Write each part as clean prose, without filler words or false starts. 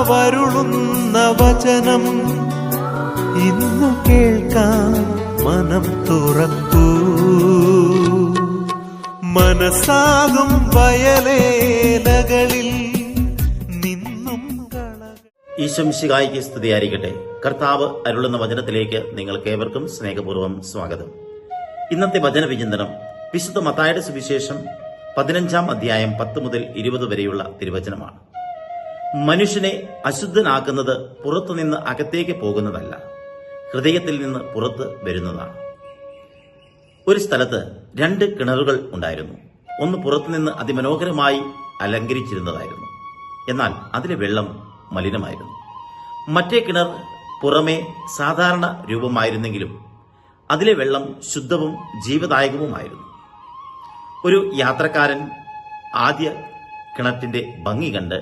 കർത്താവരുളുന്ന വചനം ഇന്നു കേൾക്കാം, മനം തുറക്കൂ. മനസ്സാകും വയലേലകളിൽ നിന്നും ഈശോ മിശിഹായിക്ക് സ്തുതിയായിരിക്കട്ടെ. കർത്താവ് അരുളുന്ന വചനത്തിലേക്ക് നിങ്ങൾക്കേവർക്കും സ്നേഹപൂർവ്വം സ്വാഗതം. ഇന്നത്തെ വചന വിചിന്തനം വിശുദ്ധ മത്തായിയുടെ സുവിശേഷം 15-ാം അധ്യായം 10 മുതൽ 20 വരെയുള്ള തിരുവചനമാണ്. മനുഷ്യനെ അശുദ്ധനാക്കുന്നത് പുറത്തുനിന്ന് അകത്തേക്ക് പോകുന്നതല്ല, ഹൃദയത്തിൽ നിന്ന് പുറത്ത് വരുന്നതാണ്. ഒരു സ്ഥലത്ത് 2 കിണറുകൾ ഉണ്ടായിരുന്നു. ഒന്ന് പുറത്തുനിന്ന് അതിമനോഹരമായി അലങ്കരിച്ചിരുന്നതായിരുന്നു, എന്നാൽ അതിലെ വെള്ളം മലിനമായിരുന്നു. മറ്റേ കിണർ പുറമേ സാധാരണ രൂപമായിരുന്നെങ്കിലും അതിലെ വെള്ളം ശുദ്ധവും ജീവദായകവുമായിരുന്നു. ഒരു യാത്രക്കാരൻ ആദ്യ കിണറ്റിന്റെ ഭംഗി കണ്ട്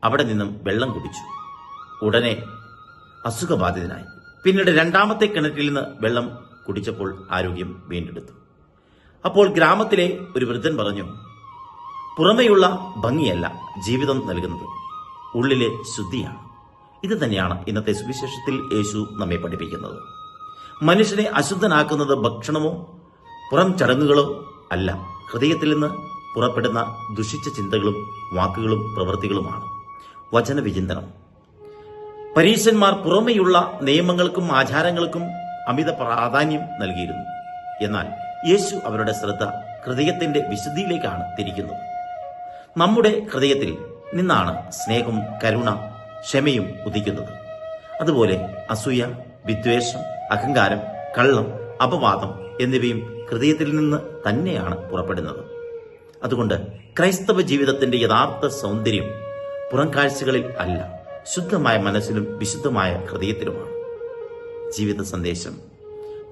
അവിടെ നിന്നും വെള്ളം കുടിച്ചു. ഉടനെ അസുഖബാധിതനായി. പിന്നീട് 2ാമത്തെ കിണറ്റിൽ നിന്ന് വെള്ളം കുടിച്ചപ്പോൾ ആരോഗ്യം വീണ്ടെടുത്തു. അപ്പോൾ ഗ്രാമത്തിലെ ഒരു വൃദ്ധൻ പറഞ്ഞു, പുറമെയുള്ള ഭംഗിയല്ല ജീവിതം നൽകുന്നത്, ഉള്ളിലെ ശുദ്ധിയാണ്. ഇത് തന്നെയാണ് ഇന്നത്തെ സുവിശേഷത്തിൽ യേശു നമ്മെ പഠിപ്പിക്കുന്നത്. മനുഷ്യനെ അശുദ്ധനാക്കുന്നത് ഭക്ഷണമോ പുറം ചടങ്ങുകളോ അല്ല, ഹൃദയത്തിൽ നിന്ന് പുറപ്പെടുന്ന ദുഷിച്ച ചിന്തകളും വാക്കുകളും പ്രവൃത്തികളുമാണ്. വചന വിചിന്തനം. പരീശന്മാർ പുറമെയുള്ള നിയമങ്ങൾക്കും ആചാരങ്ങൾക്കും അമിത പ്രാധാന്യം നൽകിയിരുന്നു. എന്നാൽ യേശു അവരുടെ ശ്രദ്ധ ഹൃദയത്തിന്റെ വിശുദ്ധിയിലേക്കാണ് തിരിക്കുന്നത്. നമ്മുടെ ഹൃദയത്തിൽ നിന്നാണ് സ്നേഹം, കരുണ, ക്ഷമയും ഉദിക്കുന്നത്. അതുപോലെ അസൂയ, വിദ്വേഷം, അഹങ്കാരം, കള്ളം, അപവാദം എന്നിവയും ഹൃദയത്തിൽ നിന്ന് തന്നെയാണ് പുറപ്പെടുന്നത്. അതുകൊണ്ട് ക്രൈസ്തവ ജീവിതത്തിന്റെ യഥാർത്ഥ സൗന്ദര്യം പുറം കാഴ്ചകളിൽ അല്ല, ശുദ്ധമായ മനസ്സിലും വിശുദ്ധമായ ഹൃദയത്തിലുമാണ്. ജീവിത സന്ദേശം: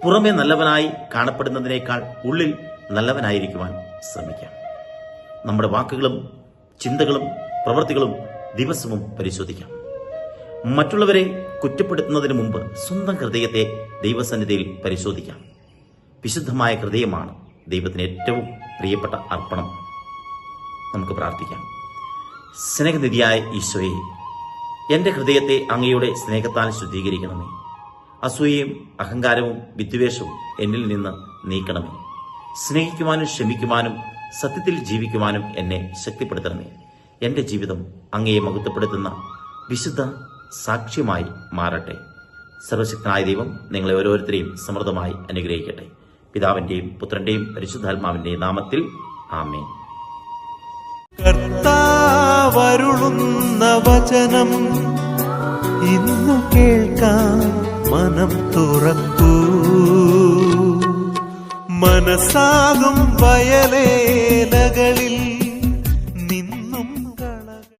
പുറമെ നല്ലവനായി കാണപ്പെടുന്നതിനേക്കാൾ ഉള്ളിൽ നല്ലവനായിരിക്കുവാൻ ശ്രമിക്കാം. നമ്മുടെ വാക്കുകളും ചിന്തകളും പ്രവൃത്തികളും ദിവസവും പരിശോധിക്കാം. മറ്റുള്ളവരെ കുറ്റപ്പെടുത്തുന്നതിന് മുമ്പ് സ്വന്തം ഹൃദയത്തെ ദൈവസന്നിധിയിൽ പരിശോധിക്കാം. വിശുദ്ധമായ ഹൃദയമാണ് ദൈവത്തിന് ഏറ്റവും പ്രിയപ്പെട്ട അർപ്പണം. നമുക്ക് പ്രാർത്ഥിക്കാം. സ്നേഹനിധിയായ ഈശോയെ, എന്റെ ഹൃദയത്തെ അങ്ങയുടെ സ്നേഹത്താൽ ശുദ്ധീകരിക്കണമേ. അസൂയയും അഹങ്കാരവും വിദ്വേഷവും എന്നിൽ നിന്ന് നീക്കണമേ. സ്നേഹിക്കുവാനും ക്ഷമിക്കുവാനും സത്യത്തിൽ ജീവിക്കുവാനും എന്നെ ശക്തിപ്പെടുത്തണമേ. എന്റെ ജീവിതം അങ്ങയെ മഹത്വപ്പെടുത്തുന്ന വിശുദ്ധ സാക്ഷ്യമായി മാറട്ടെ. സർവശക്തനായ ദൈവം നിങ്ങളെ ഓരോരുത്തരെയും സമൃദ്ധമായി അനുഗ്രഹിക്കട്ടെ. പിതാവിന്റെയും പുത്രന്റെയും പരിശുദ്ധാത്മാവിന്റെയും നാമത്തിൽ ആമേൻ. കർത്താവരുളുന്ന വചനം ഇന്നു കേൾക്കാം, മനം തുറക്കൂ. മനസ്സാകും വയലേലകളിൽ